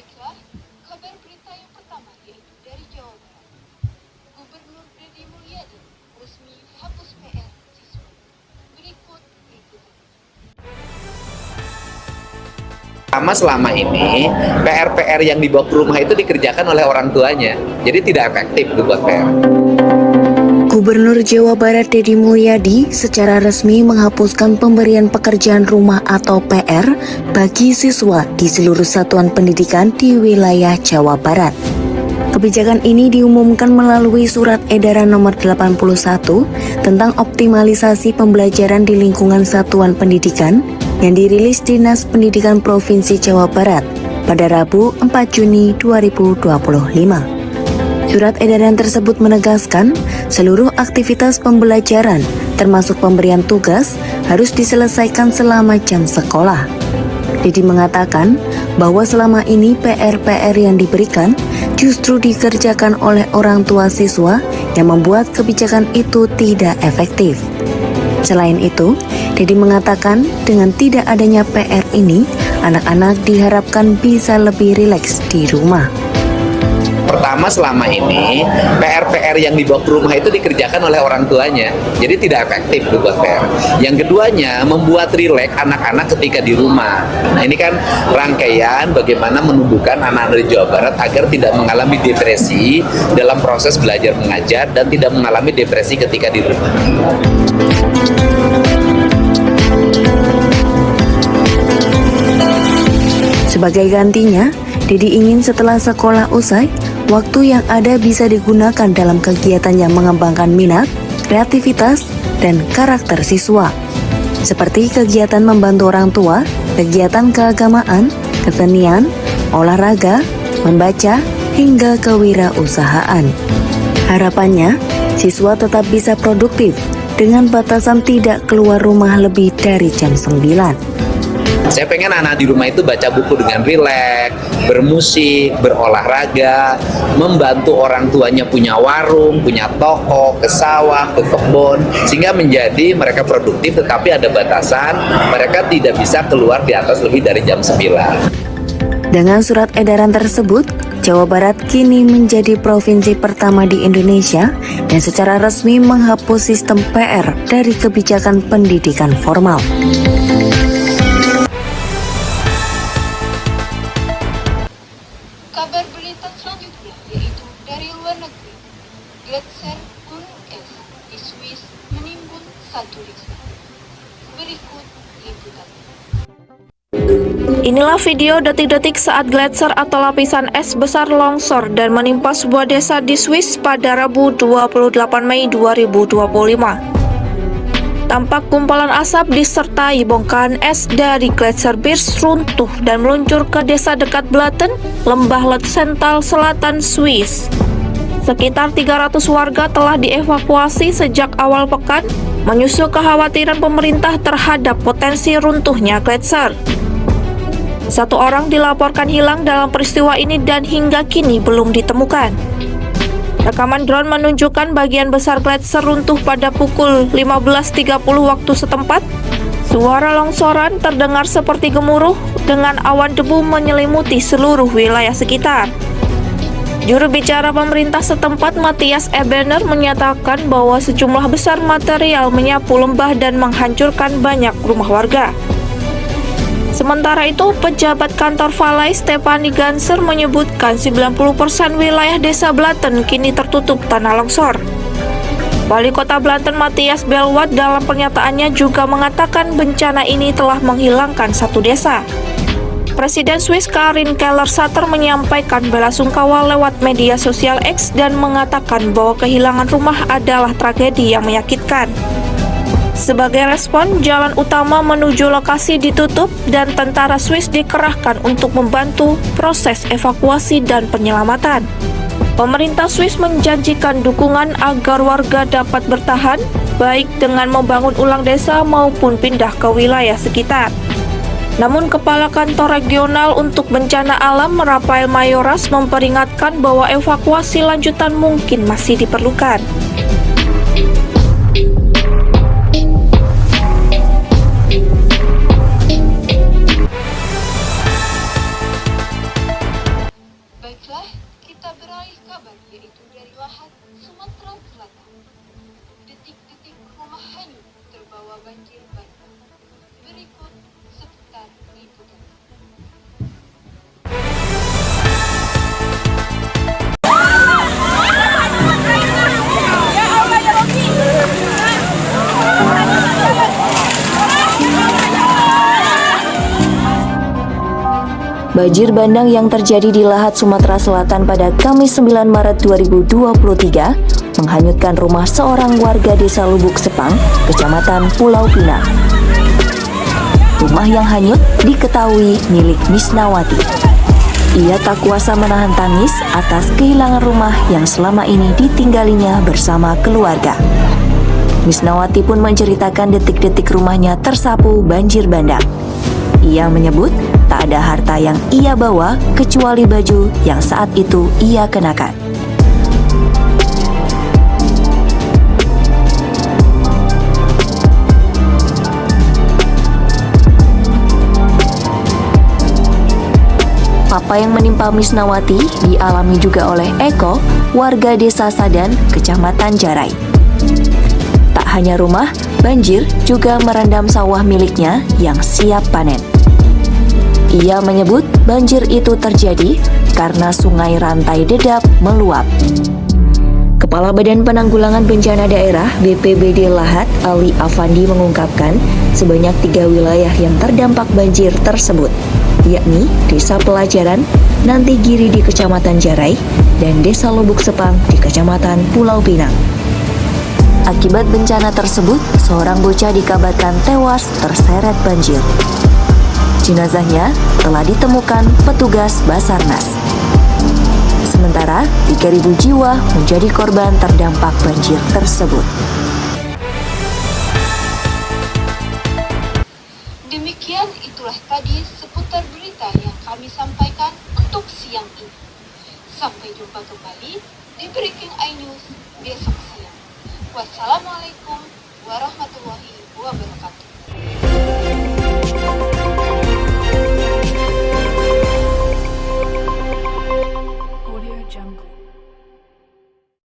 Baiklah, kabar berita yang pertama yaitu dari Jawa Barat. Gubernur Deddy Mulyadi resmi hapus PR siswa. Berikut liputan. Selama ini PR-PR yang dibawa ke rumah itu dikerjakan oleh orang tuanya, jadi tidak efektif buat PR. Gubernur Jawa Barat Deddy Mulyadi secara resmi menghapuskan pemberian pekerjaan rumah atau PR bagi siswa di seluruh satuan pendidikan di wilayah Jawa Barat. Kebijakan ini diumumkan melalui Surat Edaran Nomor 81 tentang optimalisasi pembelajaran di lingkungan satuan pendidikan yang dirilis Dinas Pendidikan Provinsi Jawa Barat pada Rabu 4 Juni 2025. Surat edaran tersebut menegaskan seluruh aktivitas pembelajaran termasuk pemberian tugas harus diselesaikan selama jam sekolah. Deddy mengatakan bahwa selama ini PR-PR yang diberikan justru dikerjakan oleh orang tua siswa yang membuat kebijakan itu tidak efektif. Selain itu, Deddy mengatakan dengan tidak adanya PR ini, anak-anak diharapkan bisa lebih rileks di rumah. Pertama, selama ini PR-PR yang dibawa ke rumah itu dikerjakan oleh orang tuanya, jadi tidak efektif buat PR. Yang keduanya, membuat rileks anak-anak ketika di rumah. Nah, ini kan rangkaian bagaimana menumbuhkan anak-anak di Jawa Barat agar tidak mengalami depresi dalam proses belajar mengajar dan tidak mengalami depresi ketika di rumah. Sebagai gantinya, Deddy ingin setelah sekolah usai, waktu yang ada bisa digunakan dalam kegiatan yang mengembangkan minat, kreativitas, dan karakter siswa. Seperti kegiatan membantu orang tua, kegiatan keagamaan, kesenian, olahraga, membaca, hingga kewirausahaan. Harapannya, siswa tetap bisa produktif dengan batasan tidak keluar rumah lebih dari jam 9. Saya pengen anak di rumah itu baca buku dengan rileks, bermusik, berolahraga, membantu orang tuanya punya warung, punya toko, ke sawah, ke kebun, sehingga menjadi mereka produktif tetapi ada batasan, mereka tidak bisa keluar di atas lebih dari jam 9. Dengan surat edaran tersebut, Jawa Barat kini menjadi provinsi pertama di Indonesia yang secara resmi menghapus sistem PR dari kebijakan pendidikan formal. Kabar berita selanjutnya yaitu dari luar negeri. Gletser Gunung Es di Swiss menimbun 1 desa. Berikut liputannya. Inilah video detik-detik saat gletser atau lapisan es besar longsor dan menimpa sebuah desa di Swiss pada Rabu 28 Mei 2025. Tampak gumpalan asap disertai bongkahan es dari gletser Birs runtuh dan meluncur ke desa dekat Blatten, Lembah Letsental Selatan, Swiss. Sekitar 300 warga telah dievakuasi sejak awal pekan, menyusul kekhawatiran pemerintah terhadap potensi runtuhnya gletser. 1 orang dilaporkan hilang dalam peristiwa ini dan hingga kini belum ditemukan. Rekaman drone menunjukkan bagian besar gletser runtuh pada pukul 15.30 waktu setempat. Suara longsoran terdengar seperti gemuruh dengan awan debu menyelimuti seluruh wilayah sekitar. Juru bicara pemerintah setempat Matthias Ebener menyatakan bahwa sejumlah besar material menyapu lembah dan menghancurkan banyak rumah warga. Sementara itu, pejabat kantor Valai Stefanie Ganser menyebutkan 90% wilayah desa Blatten kini tertutup tanah longsor. Wali Kota Blatten Matthias Belwatt dalam pernyataannya juga mengatakan bencana ini telah menghilangkan 1 desa. Presiden Swiss Karin Keller-Sutter menyampaikan belasungkawa lewat media sosial X dan mengatakan bahwa kehilangan rumah adalah tragedi yang menyakitkan. Sebagai respon, jalan utama menuju lokasi ditutup dan tentara Swiss dikerahkan untuk membantu proses evakuasi dan penyelamatan. Pemerintah Swiss menjanjikan dukungan agar warga dapat bertahan, baik dengan membangun ulang desa maupun pindah ke wilayah sekitar. Namun, Kepala Kantor Regional untuk Bencana Alam Rafael Mayoras memperingatkan bahwa evakuasi lanjutan mungkin masih diperlukan. Banjir bandang yang terjadi di Lahat, Sumatera Selatan pada Kamis 9 Maret 2023 menghanyutkan rumah seorang warga desa Lubuk Sepang, Kecamatan Pulau Pinang. Rumah yang hanyut diketahui milik Misnawati. Ia tak kuasa menahan tangis atas kehilangan rumah yang selama ini ditinggalinya bersama keluarga. Misnawati pun menceritakan detik-detik rumahnya tersapu banjir bandang. Ia menyebut tak ada harta yang ia bawa kecuali baju yang saat itu ia kenakan. Apa yang menimpa Misnawati dialami juga oleh Eko, warga desa Sadan, Kecamatan Jarai. Tak hanya rumah, banjir juga merendam sawah miliknya yang siap panen. Ia menyebut banjir itu terjadi karena sungai Rantai Dedap meluap. Kepala Badan Penanggulangan Bencana Daerah BPBD Lahat, Ali Afandi mengungkapkan sebanyak 3 wilayah yang terdampak banjir tersebut, yakni Desa Pelajaran, Nanti Giri di Kecamatan Jarai, dan Desa Lubuk Sepang di Kecamatan Pulau Pinang. Akibat bencana tersebut, seorang bocah dikabarkan tewas terseret banjir. Jenazahnya telah ditemukan petugas Basarnas. Sementara 3.000 jiwa menjadi korban terdampak banjir tersebut. Demikian itulah tadi seputar berita yang kami sampaikan untuk siang ini. Sampai jumpa kembali di Breaking iNews besok siang. Wassalamualaikum warahmatullahi